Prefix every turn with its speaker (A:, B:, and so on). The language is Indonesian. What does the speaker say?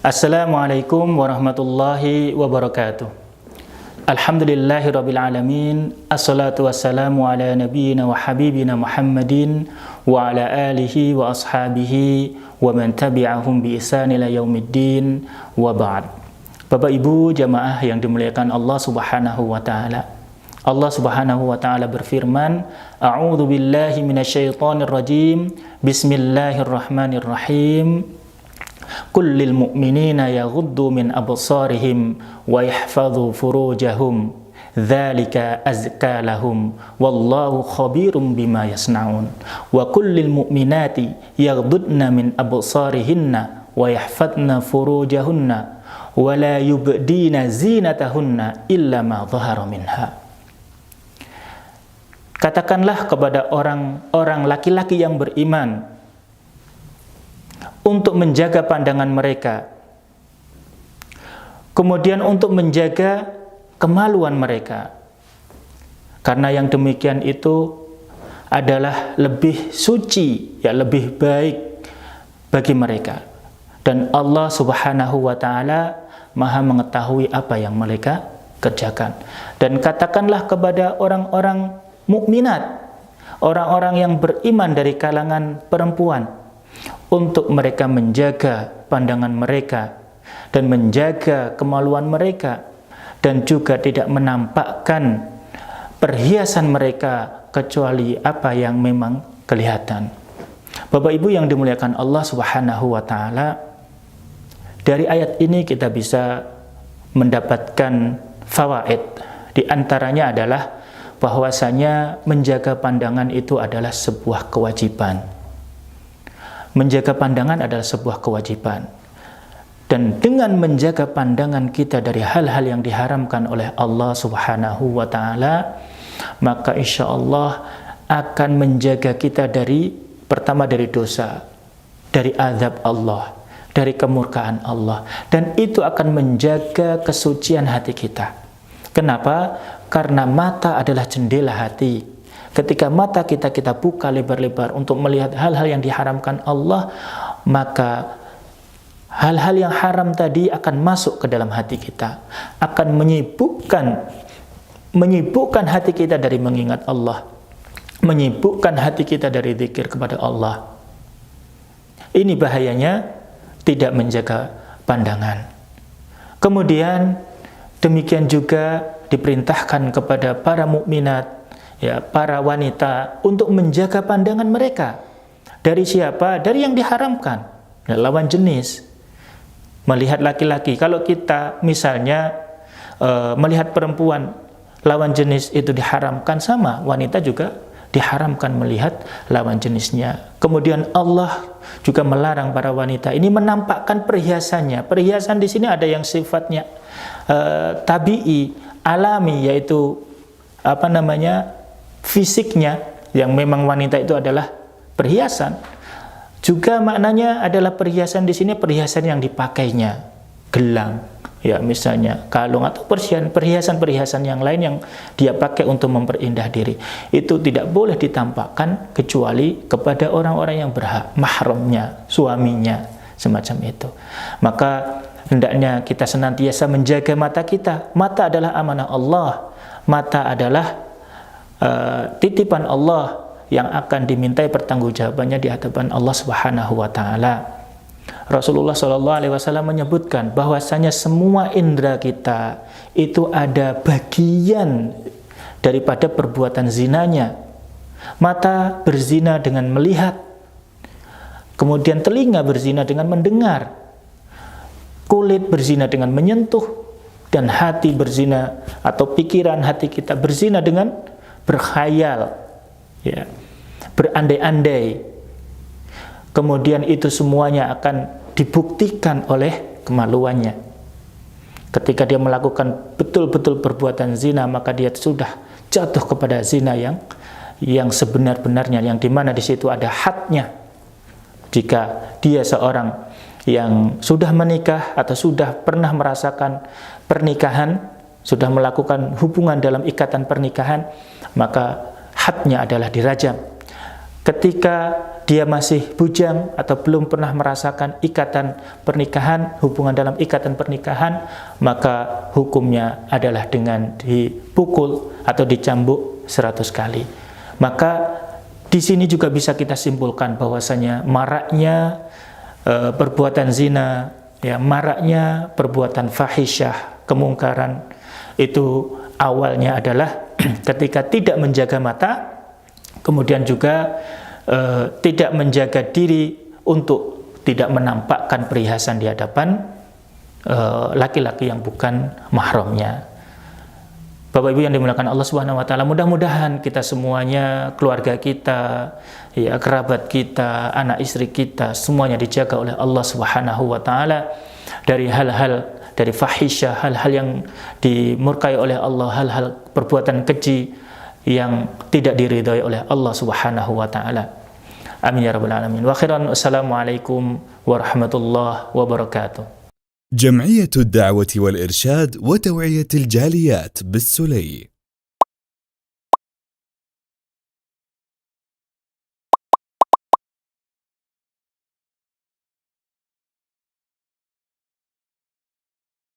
A: Assalamualaikum warahmatullahi wabarakatuh. Alhamdulillahirabbil alamin. Assalatu wassalamu ala nabiyyina wa habibina Muhammadin wa ala alihi wa ashabihi wa man tabi'ahum bi ihsan ila yaumiddin wa ba'd. Bapak Ibu jamaah yang dimuliakan Allah Subhanahu wa taala. Allah Subhanahu wa taala berfirman, A'udzu billahi minasyaitonir rajim. Bismillahirrahmanirrahim. Kullil mu'minina yaghuddu min absarihim wa yahfadhu furujahum dzalika azka lahum wallahu khabirum bima yasnaun wa kullil mu'minati yaghuddna min absarihinna wa yahfadna furujahunna wa la yubdina zinatahunna illa ma dhahara minha. Katakanlah kepada orang-orang laki-laki yang beriman untuk menjaga pandangan mereka, kemudian untuk menjaga kemaluan mereka, karena yang demikian itu adalah lebih suci, lebih baik bagi mereka, dan Allah Subhanahu wa taala Maha mengetahui apa yang mereka kerjakan. Dan katakanlah kepada orang-orang mukminat, orang-orang yang beriman dari kalangan perempuan, untuk mereka menjaga pandangan mereka dan menjaga kemaluan mereka, dan juga tidak menampakkan perhiasan mereka kecuali apa yang memang kelihatan. Bapak Ibu yang dimuliakan Allah Subhanahu wa taala, dari ayat ini kita bisa mendapatkan fawaid. Di antaranya adalah bahwasanya menjaga pandangan itu adalah sebuah kewajiban. Menjaga pandangan adalah sebuah kewajiban. Dan dengan menjaga pandangan kita dari hal-hal yang diharamkan oleh Allah Subhanahu wa taala, maka insya Allah akan menjaga kita pertama dari dosa, dari azab Allah, dari kemurkaan Allah, dan itu akan menjaga kesucian hati kita. Kenapa? Karena mata adalah jendela hati. Ketika mata kita buka lebar-lebar untuk melihat hal-hal yang diharamkan Allah, maka hal-hal yang haram tadi akan masuk ke dalam hati kita, akan menyibukkan hati kita dari mengingat Allah, menyibukkan hati kita dari zikir kepada Allah. Ini bahayanya tidak menjaga pandangan. Kemudian demikian juga diperintahkan kepada para mukminat, para wanita, untuk menjaga pandangan mereka. Dari siapa? Dari yang diharamkan, lawan jenis. Melihat laki-laki, kalau kita misalnya melihat perempuan lawan jenis itu diharamkan, sama wanita juga diharamkan melihat lawan jenisnya. Kemudian Allah juga melarang para wanita ini menampakkan perhiasannya. Perhiasan di sini ada yang sifatnya tabi'i, alami, yaitu fisiknya, yang memang wanita itu adalah perhiasan. Juga maknanya adalah perhiasan di sini perhiasan yang dipakainya, gelang, misalnya kalung, atau perhiasan-perhiasan yang lain yang dia pakai untuk memperindah diri. Itu tidak boleh ditampakkan kecuali kepada orang-orang yang berhak, mahramnya, suaminya, semacam itu. Maka hendaknya kita senantiasa menjaga mata kita. Mata adalah amanah Allah. Mata adalah titipan Allah yang akan dimintai pertanggungjawabannya di hadapan Allah Subhanahu wa taala. Rasulullah SAW menyebutkan bahwasanya semua indera kita itu ada bagian daripada perbuatan zinanya. Mata berzina dengan melihat, kemudian telinga berzina dengan mendengar, kulit berzina dengan menyentuh, dan hati berzina atau pikiran hati kita berzina dengan berkhayal, berandai-andai. Kemudian itu semuanya akan dibuktikan oleh kemaluannya. Ketika dia melakukan betul-betul perbuatan zina, maka dia sudah jatuh kepada zina yang sebenar-benarnya, yang dimana di situ ada hadnya. Jika dia seorang yang sudah menikah atau sudah pernah merasakan pernikahan, sudah melakukan hubungan dalam ikatan pernikahan, maka hadnya adalah dirajam. Ketika dia masih bujang atau belum pernah merasakan ikatan pernikahan, hubungan dalam ikatan pernikahan, maka hukumnya adalah dengan dipukul atau dicambuk 100 kali. Maka di sini juga bisa kita simpulkan bahwasanya maraknya perbuatan zina, ya, maraknya perbuatan fahisyah, kemungkaran itu awalnya adalah ketika tidak menjaga mata, kemudian juga tidak menjaga diri untuk tidak menampakkan perhiasan di hadapan laki-laki yang bukan mahramnya. Bapak Ibu yang dimuliakan Allah Subhanahu wa taala, mudah-mudahan kita semuanya, keluarga kita, ya, kerabat kita, anak istri kita, semuanya dijaga oleh Allah Subhanahu wa taala dari hal-hal, dari fahisyah, hal-hal yang dimurkai oleh Allah, hal-hal perbuatan keji yang tidak diridhai oleh Allah Subhanahu wa taala. Amin ya rabbal alamin. Wa khairan, assalamualaikum warahmatullahi wabarakatuh.
B: جمعية الدعوة والإرشاد وتوعية الجاليات بالسلي.